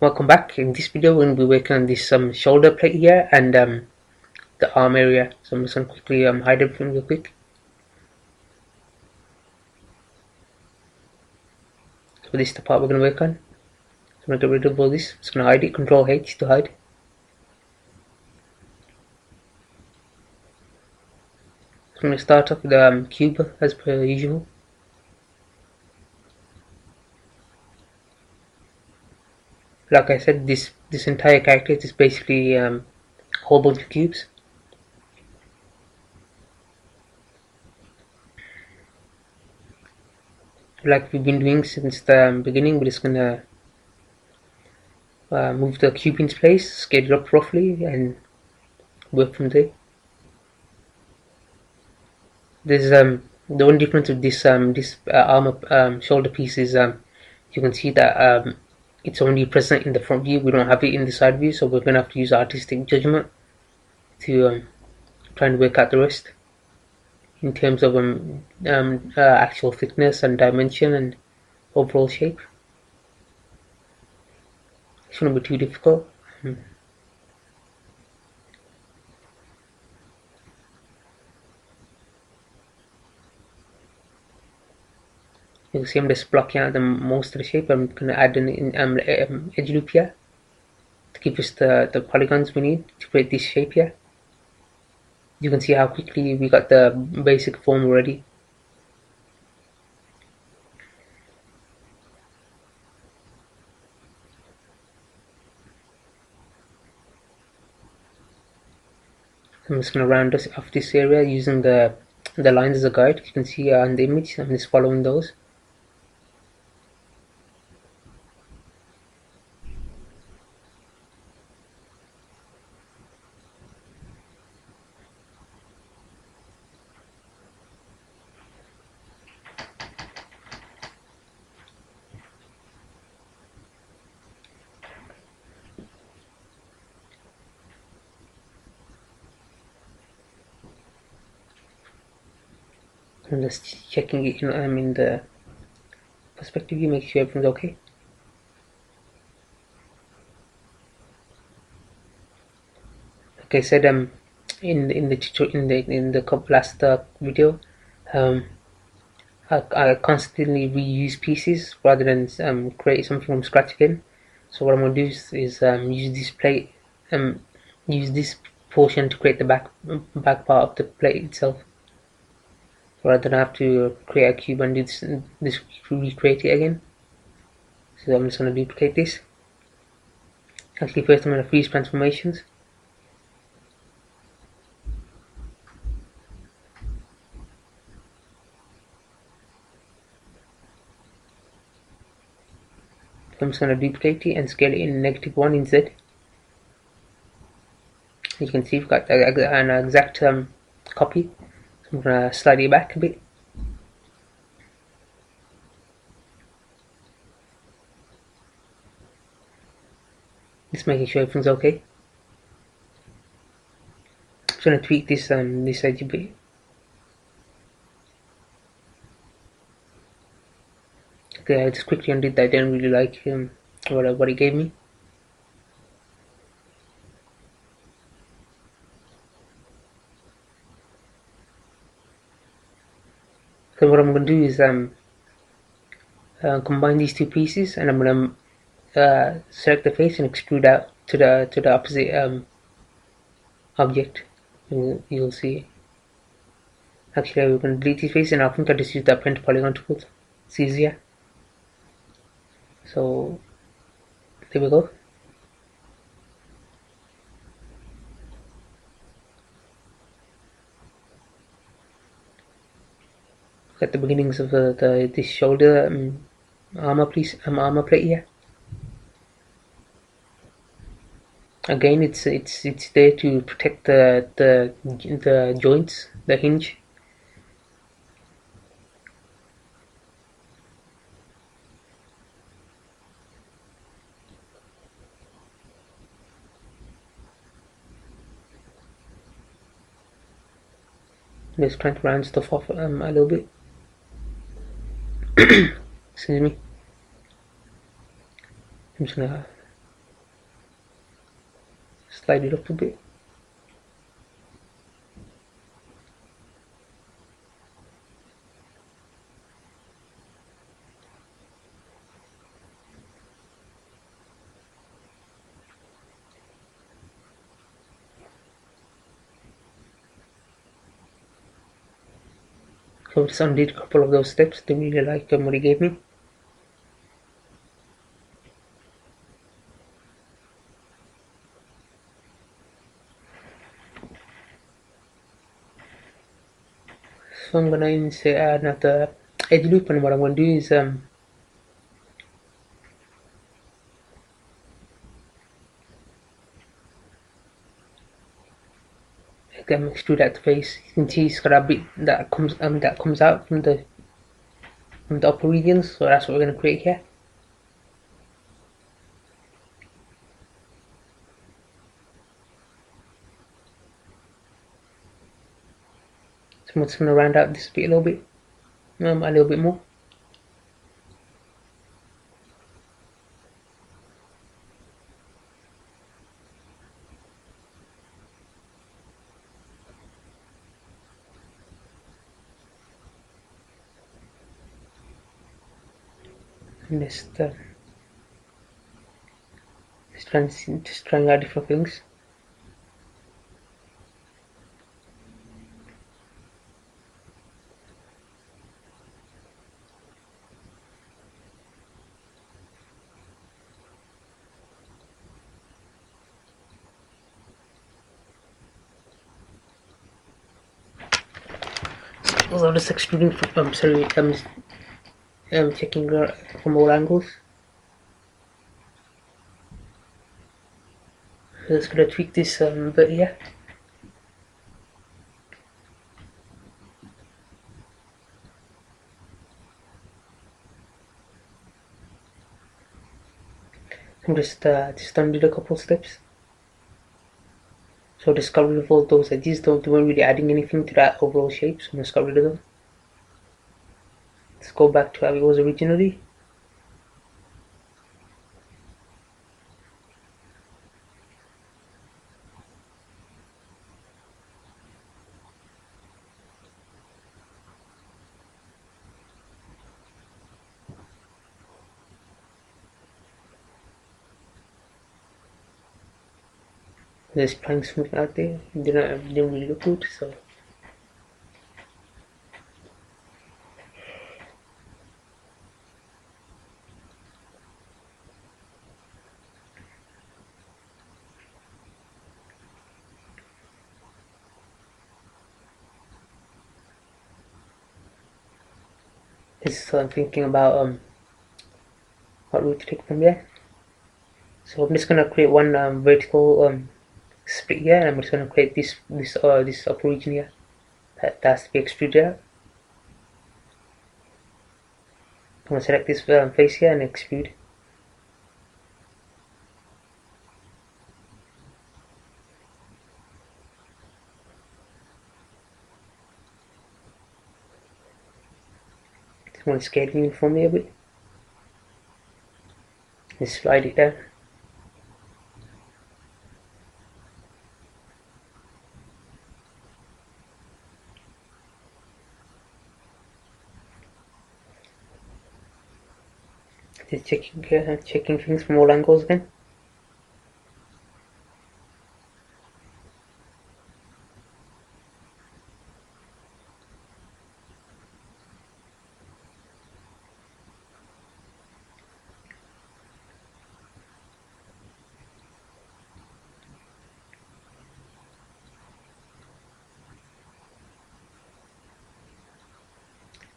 Welcome back. In this video we're going to be working on this shoulder plate here and the arm area. So I'm just going to quickly hide everything real quick. So this is the part we're going to work on. So I'm going to get rid of all this. I'm just going to hide it. Control H to hide. So I'm going to start off with the cube as per usual. Like I said, this entire character is basically a whole bunch of cubes. Like we've been doing since the beginning, we're just gonna move the cube into place, scale it up roughly, and work from there. There's the only difference with this armor shoulder piece is you can see that it's only present in the front view. We don't have it in the side view, so we're gonna have to use artistic judgment to try and work out the rest in terms of actual thickness and dimension and overall shape. It shouldn't be too difficult. You can see I'm just blocking out most of the shape. I'm going to add an edge loop here to give us the polygons we need to create this shape here. You can see how quickly we got the basic form already. I'm just going to round off this area using the lines as a guide. You can see on the image, I'm just following those. I'm just checking it in the perspective view, make sure everything's okay. Like I said, in the last video, I constantly reuse pieces rather than create something from scratch again. So what I'm going to do is use this plate, use this portion to create the back part of the plate itself, rather than have to create a cube and do this recreate it again. So I'm just going to duplicate this. Actually, first I'm going to freeze transformations. I'm just going to duplicate it and scale it in -1 instead. You can see we've got an exact copy. So I'm going to slide it back a bit. Just making sure everything's okay. Just going to tweak this edge a bit. Okay, I just quickly undid that. I didn't really like what it gave me. So what I'm going to do is combine these two pieces, and I'm going to select the face and extrude out to the opposite object. You'll see. Actually, we're going to delete this face, and I think I just use the print polygon tool. It's easier. So there we go. At the beginnings of this shoulder armor plate here. Again, it's there to protect the joints, the hinge. Just trying to round stuff off a little bit. Excuse me. I'm just gonna slide it up a bit. So I just undid a couple of those steps. Didn't really like what he gave me. So I'm gonna insert another edge loop, and what I'm gonna do is extrude at the face. You can see it's got a bit that comes out from the upper regions. So that's what we're gonna create here. So I'm just gonna round out this bit a little bit, a little bit more. And just trying out different things. So I'm just extruding from, checking from all angles. So just gonna tweak this bit here. I'm just undid a couple steps. So just got rid of all those edges. They weren't really adding anything to that overall shape, so I'm just got rid of them. Let's go back to how it was originally. Just trying something out there. Didn't really look good, so this is what I'm thinking about what route to take from there. So I'm just gonna create one vertical split here, and I'm just gonna create this upper region here that has to be extruded out. I'm gonna select this face here and extrude. Just want to scale it uniformly a bit. Just slide it down. Just checking things from all angles again.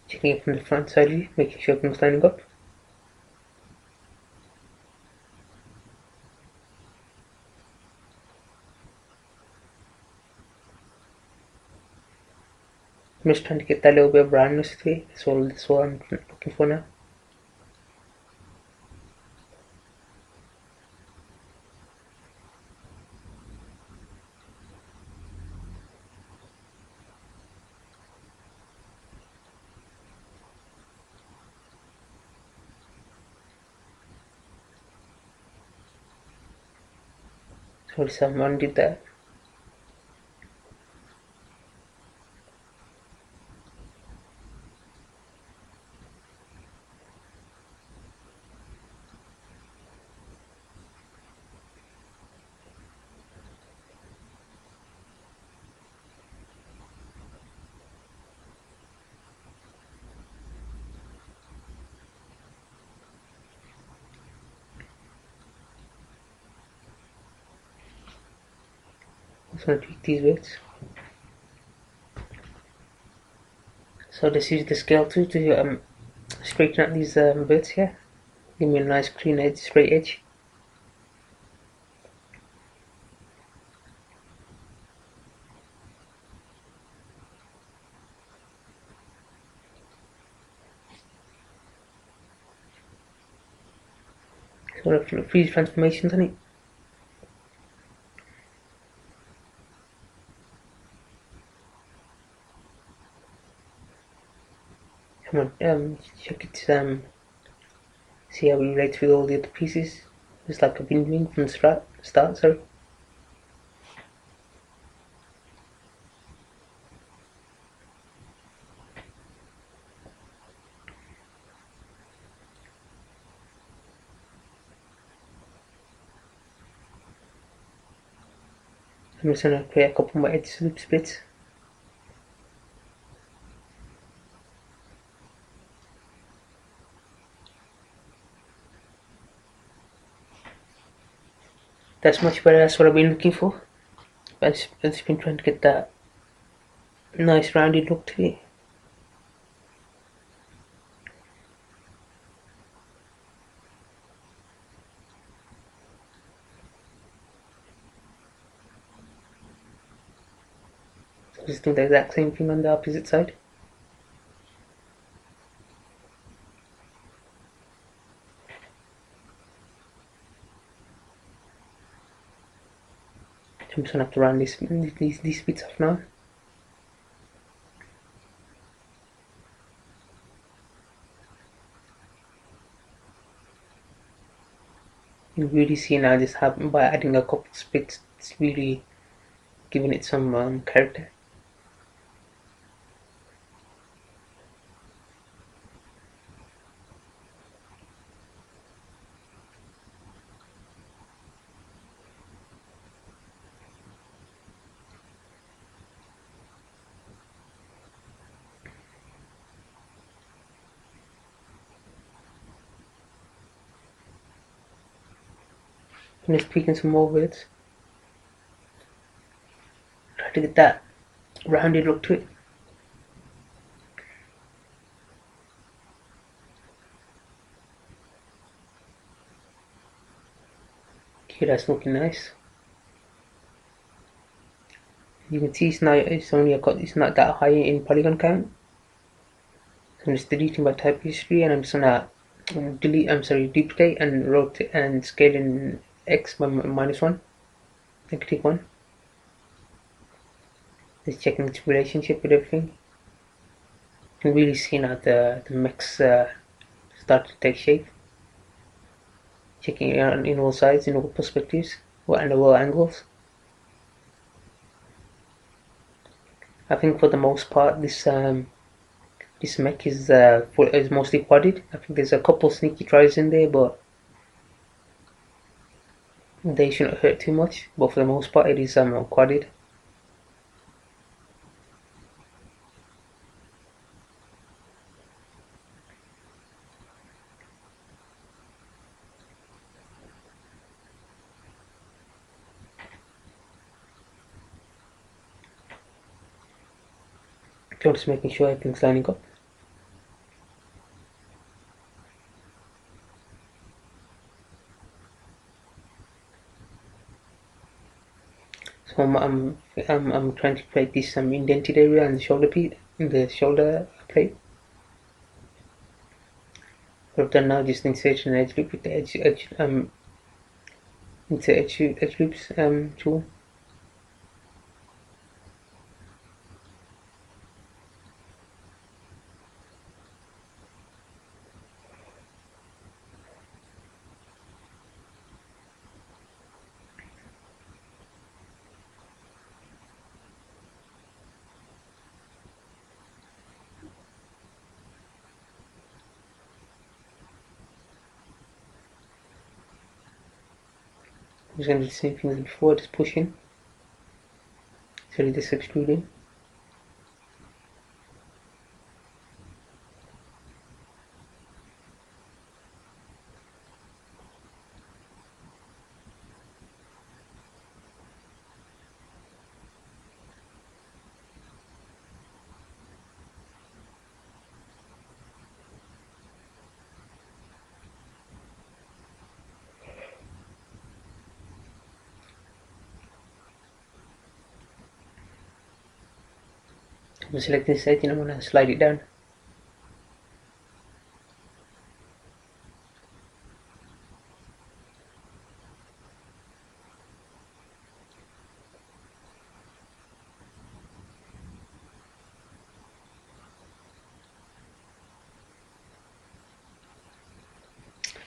Checking it from the front side view, making sure everything's lining up. I'm just trying to get that little bit of brightness to it. That's all I'm looking for now. So someone did that. I'm just gonna tweak these bits. So let's use the scale tool to straighten out these bits here. Give me a nice clean edge, straight edge. So freeze transformations on it. Come on, check it. See how it relates with all the other pieces. Just like I've been doing from the start. Sorry. I'm just gonna create a couple more edge loop splits. That's much better. That's what I've been looking for. I've just been trying to get that nice rounded look to it. So just do the exact same thing on the opposite side. I'm just gonna have to round these bits off now. You really see now this happen by adding a couple splits. It's really giving it some character. I'm just tweaking some more bits. Try to get that rounded look to it. Okay, that's looking nice. You can see it's not that high in polygon count. So I'm just deleting my type history, and I'm just gonna duplicate and rotate and scale in x by -1, -1. Just checking its relationship with everything. You can really see now the mechs start to take shape. Checking it out in all sides, in all perspectives, and all angles. I think for the most part, this mech is mostly quadded. I think there's a couple sneaky tries in there, but they shouldn't hurt too much. But for the most part, it is quadded. Just making sure everything's lining up. So I'm trying to create this indented area on the shoulder plate. What I've done now, just insert an edge loop with the insert edge loops tool. I'm just going to do the same thing as before, just pushing, so just extruding. I'm going to select this edge and I'm going to slide it down.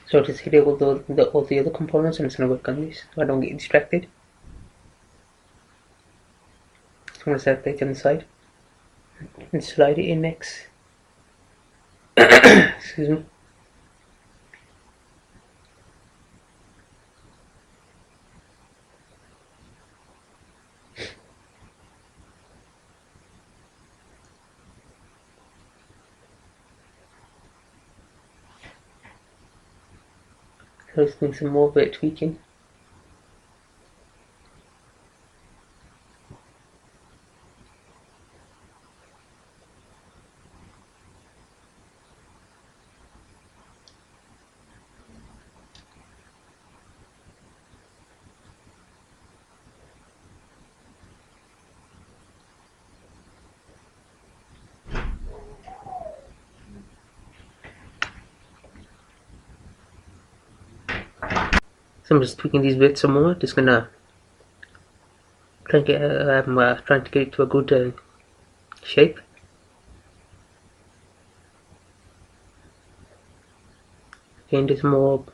So to select all the other components, I'm just going to work on this so I don't get distracted. So I'm going to select the edge on the side and slide it in next. Excuse me. So just doing some more bit tweaking. So I'm just tweaking these bits some more. Just gonna try and get trying to get it to a good shape. Again, there's more.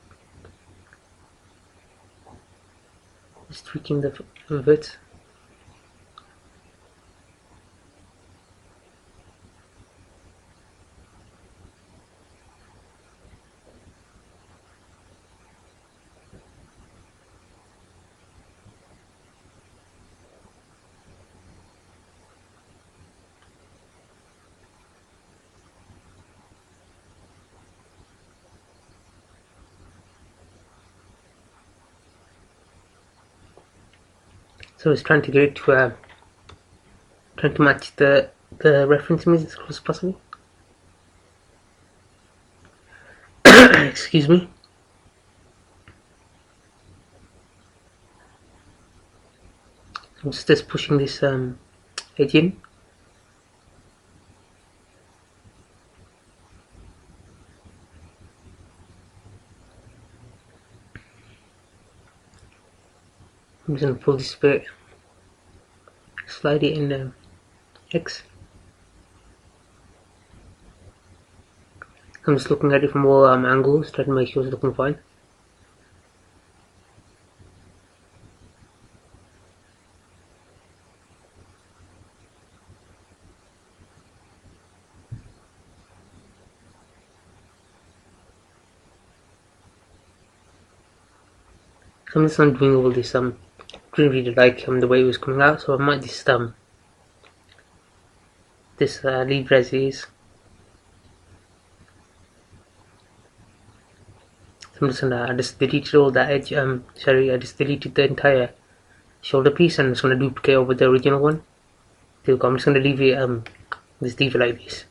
Just tweaking the bits. So it's trying to get it to trying to match the reference image as close as possible. Excuse me. I'm just pushing this edge in. I'm just gonna pull this bit, slide it in X. I'm just looking at it from all angles, trying to make sure it's looking fine. So I'm just undoing all this. Didn't really like the way it was coming out, so I might just leave it as is. So I'm just gonna I just deleted all that edge. Sorry, I just deleted the entire shoulder piece, and I'm just gonna duplicate over the original one. There we go. I'm just gonna leave it just leave it like this.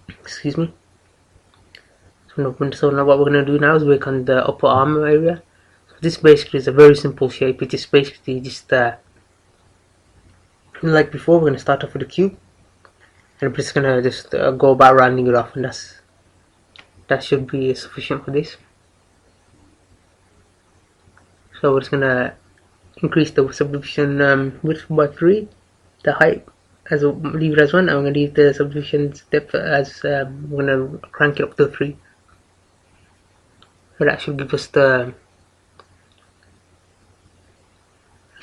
Excuse me. So now what we're gonna do now is work on the upper arm area. So this basically is a very simple shape. It is basically just like before. We're gonna start off with a cube, and I'm just gonna go about rounding it off, and that should be sufficient for this. So we're just gonna increase the subdivision width by 3, the height leave it as 1, and I'm gonna leave the subdivision depth as we're gonna crank it up to 3. So that should give us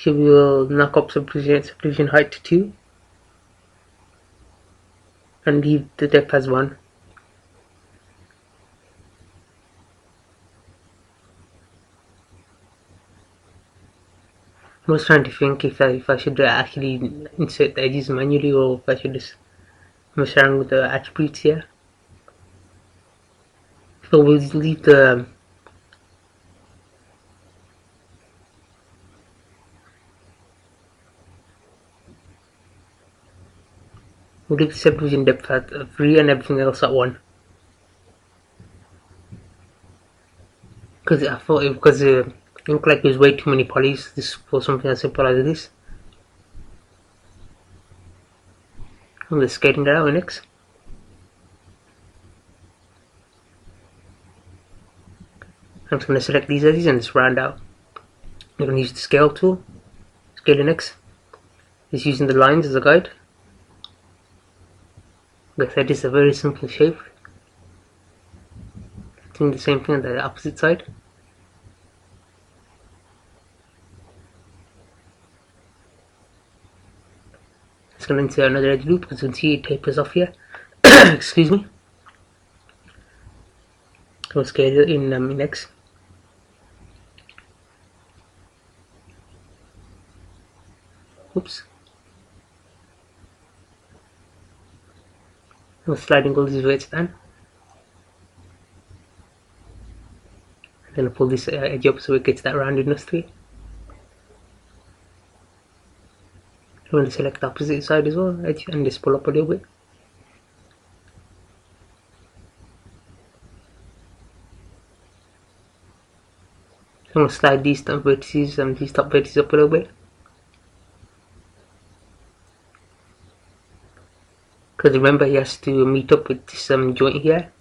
we will knock up subdivision height to 2 and leave the depth as 1. I was trying to think if I should actually insert the edges manually, or if I should just mess around with the attributes here. So we'll leave the subdivision depth at 3 and everything else at 1. Because I thought it looked like there's way too many polys this for something as simple as this. I'm just scaling that out in X. I'm just going to select these edges and just round out. I'm going to use the scale tool, scale in X. Just using the lines as a guide. Like I said, it's a very simple shape. Doing the same thing on the opposite side. Just going to insert another edge loop, because you can see it tapers off here. Excuse me. I'll scale it in X. Oops. I'm sliding all these weights down. I'm going to pull this edge up so it gets that roundedness to it. I'm going to select the opposite side as well, edge, and just pull up a little bit. I'm going to slide these top vertices and these top vertices up a little bit. Because remember, he has to meet up with this joint here.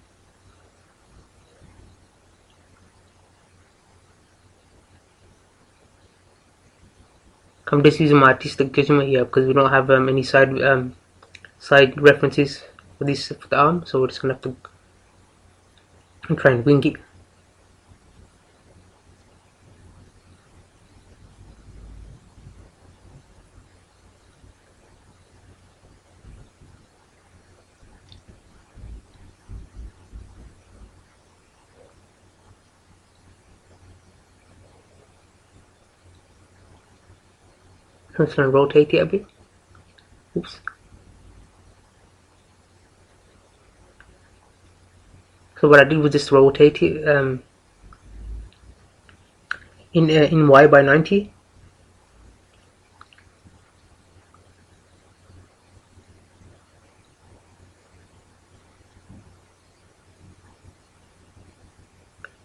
I'm just using my artistic judgment here because we don't have any side references for this for the arm, so we're just gonna have to try and wing it. I'm just gonna rotate it a bit. Oops. So what I did was just rotate it in Y by 90.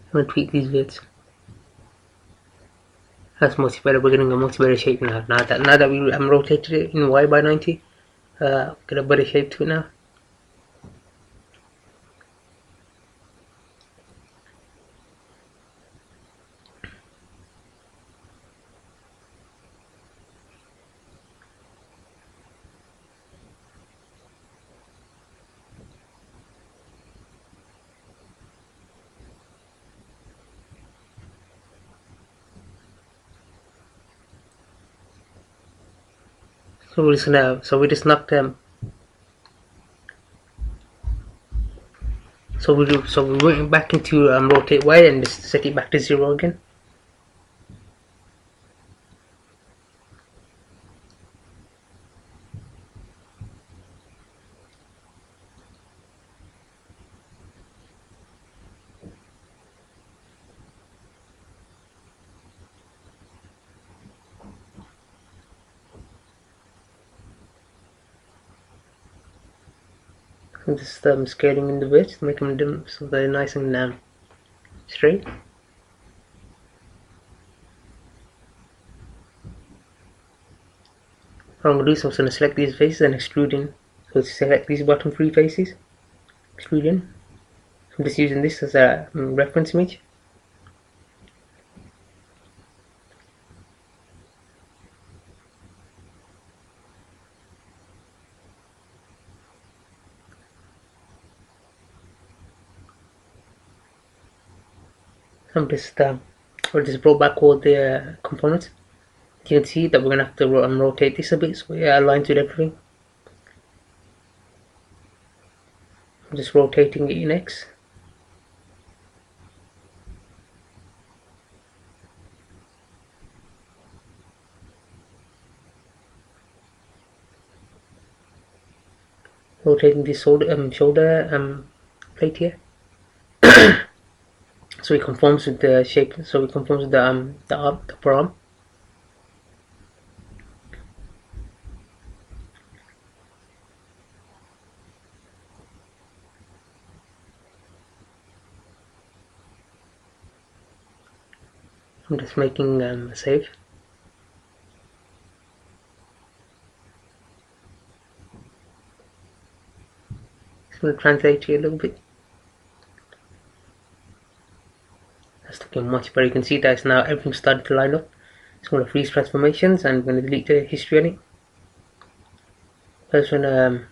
I'm gonna tweak these bits. That's much better. We're getting a much better shape now. Now that we rotated it in Y by 90, get a better shape to it now. So we just knocked them. So we went back into rotate Y and just set it back to 0 again. I'm just scaling in the bits to make them so they're nice and straight. What I'm going to do is I'm going to select these faces and extrude in. So select these bottom 3 faces, extrude in. I'm just using this as a reference image. I just brought back all the components. You can see that we're going to have to rotate this a bit so it aligns with everything. I'm just rotating it in X. rotating this shoulder plate here, so it conforms with the shape. So it conforms with the arm, the upper arm. I'm just making a save. Just going to translate here a little bit. That's looking much better. You can see that now everything's started to line up. It's going to freeze transformations, and I'm going to delete the history on it. First, gonna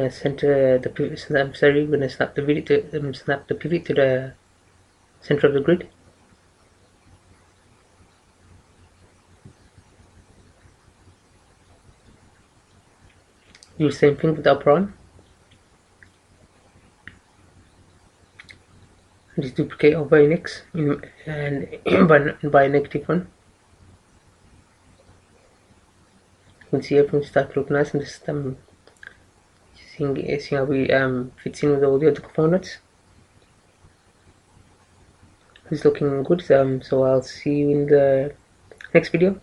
center the pivot. I'm sorry, gonna snap the pivot to the center of the grid. Do the same thing with the upper arm. Just duplicate over in X and by a -1. You can see everything start to look nice, and just seeing how we fits in with all the other components. It's looking good. So I'll see you in the next video.